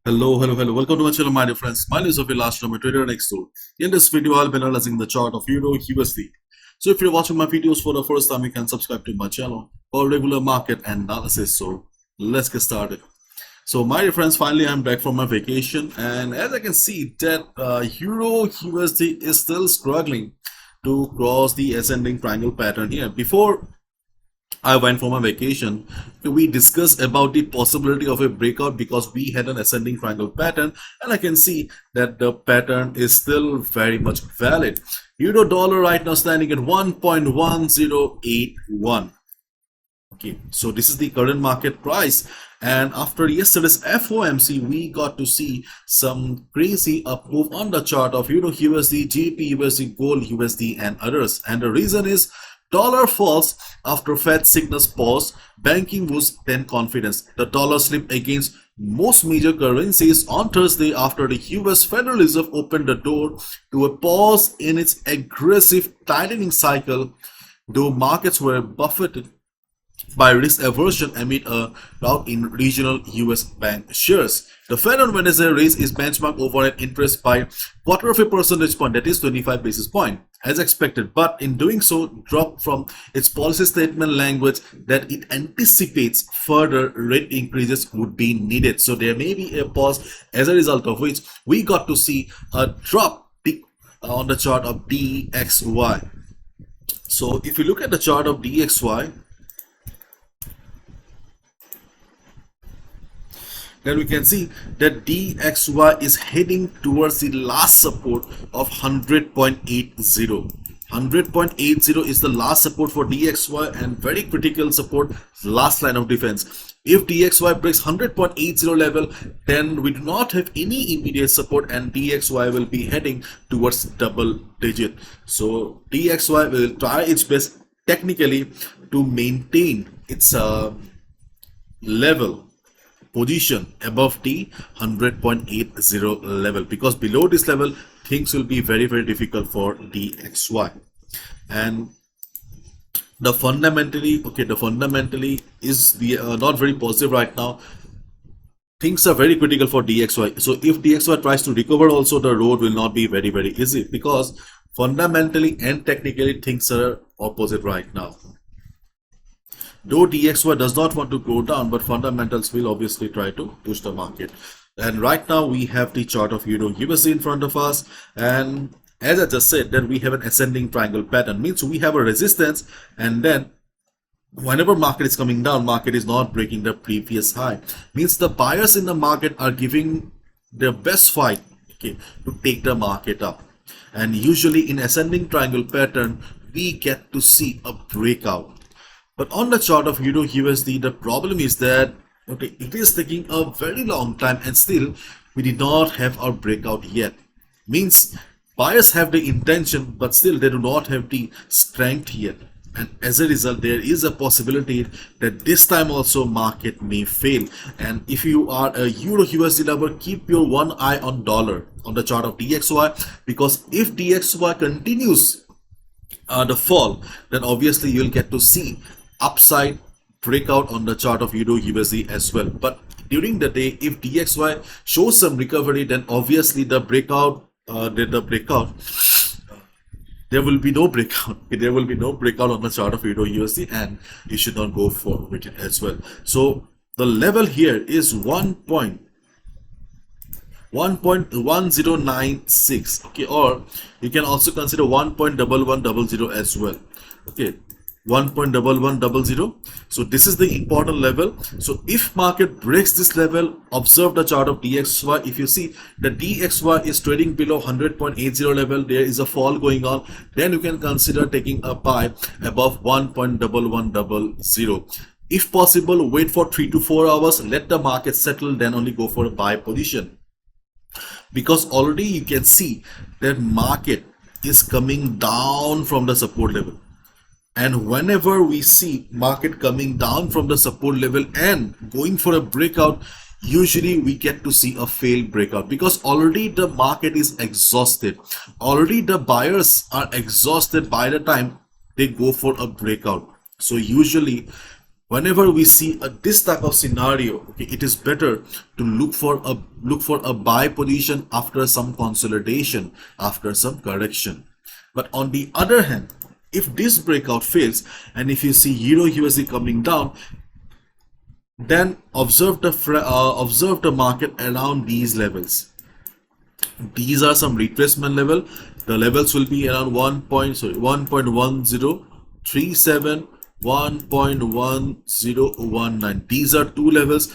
Hello. Welcome to my channel, my dear friends. My name is Last my trader next door. In this video, I'll be analyzing the chart of Euro USD. So if you're watching my videos for the first time, you can subscribe to my channel for regular market analysis. So let's get started. So my dear friends, finally I'm back from my vacation, and as I can see that Euro USD is still struggling to cross the ascending triangle pattern here. Before I went for my vacation, we discussed about the possibility of a breakout because we had an ascending triangle pattern, and I can see that the pattern is still very much valid. Euro dollar right now standing at 1.1081. Okay, so this is the current market price, and after yesterday's FOMC we got to see some crazy up move on the chart of Euro USD, GBP USD, Gold USD and others, and the reason is dollar falls after Fed signals pause, banking boosts then confidence. The dollar slipped against most major currencies on Thursday after the US Federal Reserve opened the door to a pause in its aggressive tightening cycle, though markets were buffeted by risk aversion amid a rout in regional US bank shares. The Fed on Wednesday raised its benchmark overnight interest by quarter of a percentage point, that is 25 basis point, as expected, but in doing so dropped from its policy statement language that it anticipates further rate increases would be needed. So there may be a pause, as a result of which we got to see a drop on the chart of DXY. So if you look at the chart of DXY, then we can see that DXY is heading towards the last support of 100.80. 100.80 is the last support for DXY and very critical support, last line of defense. If DXY breaks 100.80 level, then we do not have any immediate support and DXY will be heading towards double digit. So DXY will try its best technically to maintain its level position above the 100.80 level, because below this level things will be very difficult for DXY. And the fundamentally is the not very positive right now. Things are very critical for DXY. So if DXY tries to recover also, the road will not be very easy, because fundamentally and technically things are opposite right now. Though DXY does not want to go down, but fundamentals will obviously try to push the market. And right now we have the chart of Euro USD in front of us, and as I just said, that we have an ascending triangle pattern, means we have a resistance, and then whenever market is coming down, market is not breaking the previous high, means the buyers in the market are giving their best fight, okay, to take the market up. And usually in ascending triangle pattern we get to see a breakout. But on the chart of Euro USD, the problem is that okay, it is taking a very long time and still we did not have our breakout yet. Means buyers have the intention, but still they do not have the strength yet. And as a result, there is a possibility that this time also market may fail. And if you are a Euro USD lover, keep your one eye on dollar on the chart of DXY, because if DXY continues the fall, then obviously you'll get to see upside breakout on the chart of Euro USD as well. But during the day, if DXY shows some recovery, then obviously the breakout there will be no breakout. There will be no breakout on the chart of Euro USD, and you should not go for with it as well. So the level here is 1.1096, okay, or you can also consider 1.1100 as well, okay, 1.1100. So this is the important level. So if market breaks this level, observe the chart of DXY. If you see the DXY is trading below 100.80 level, there is a fall going on, then you can consider taking a buy above 1.1100. If possible, wait for 3 to 4 hours, let the market settle, then only go for a buy position, because already you can see that market is coming down from the support level. And whenever we see market coming down from the support level and going for a breakout, usually we get to see a failed breakout, because already the market is exhausted. Already the buyers are exhausted by the time they go for a breakout. So usually whenever we see this type of scenario, okay, it is better to look for a buy position after some consolidation, after some correction. But on the other hand, if this breakout fails and if you see euro USD coming down, then observe the market around these levels. These are some retracement level. The levels will be around 1.1037, 1.1019. These are two levels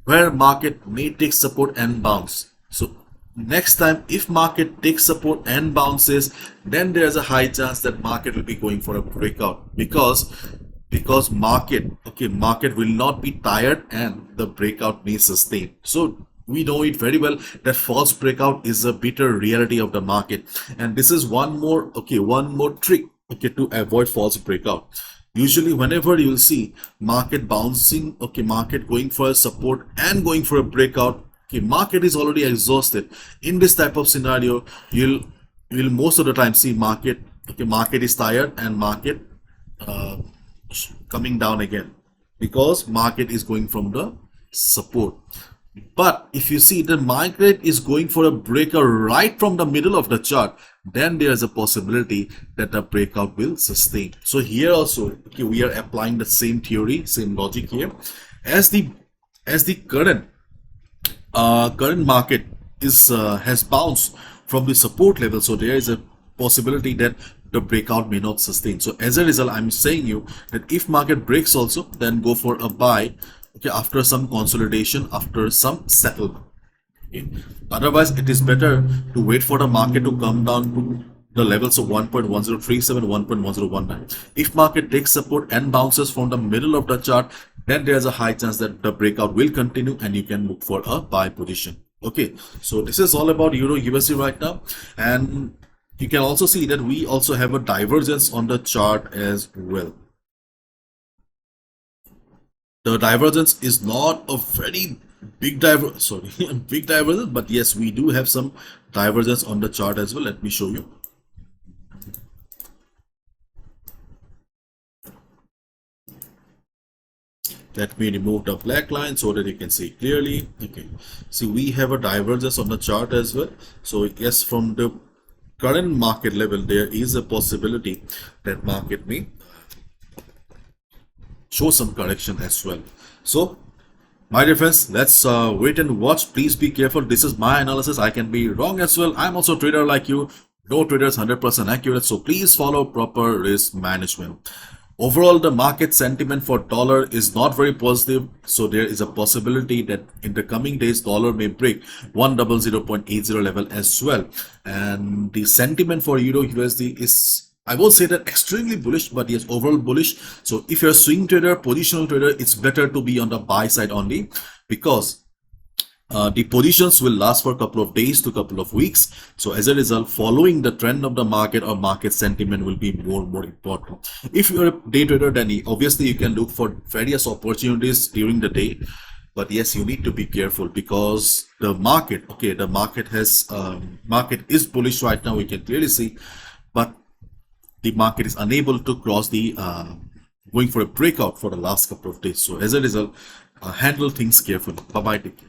where market may take support and bounce. So next time, if market takes support and bounces, then there's a high chance that market will be going for a breakout, because market will not be tired and the breakout may sustain. So we know it very well that false breakout is a bitter reality of the market, and this is one more trick, to avoid false breakout. Usually whenever you'll see market bouncing, market going for a support and going for a breakout, market is already exhausted. In this type of scenario, you'll most of the time see market is tired and market coming down again, because market is going from the support. But if you see the market is going for a breakout right from the middle of the chart, then there is a possibility that the breakout will sustain. So here also, we are applying the same theory, same logic here. As the current market has bounced from the support level, so there is a possibility that the breakout may not sustain. So as a result, I'm saying you that if market breaks also, then go for a buy, after some consolidation, after some settlement. Otherwise, it is better to wait for the market to come down to the levels of 1.1037, 1.1019. If market takes support and bounces from the middle of the chart, then there's a high chance that the breakout will continue and you can look for a buy position. Okay, so this is all about euro USD right now, and you can also see that we also have a divergence on the chart as well. The divergence is not a very big divergence, but yes, we do have some divergence on the chart as well. Let me show you. Let me remove the black line so that you can see clearly. Okay, see, we have a divergence on the chart as well. So yes, from the current market level, there is a possibility that market may show some correction as well. So my dear friends, let's wait and watch. Please be careful. This is my analysis. I can be wrong as well. I'm also a trader like you. No trader is 100% accurate. So please follow proper risk management. Overall, the market sentiment for dollar is not very positive. So there is a possibility that in the coming days, dollar may break 100.80 level as well. And the sentiment for euro USD is, I won't say that extremely bullish, but yes, overall bullish. So if you're a swing trader, positional trader, it's better to be on the buy side only, because the positions will last for a couple of days to a couple of weeks. So as a result, following the trend of the market or market sentiment will be more and more important. If you're a day trader, then obviously you can look for various opportunities during the day. But yes, you need to be careful, because the market, market is bullish right now, we can clearly see, but the market is unable to cross the going for a breakout for the last couple of days. So as a result, handle things carefully. Bye bye. Take care.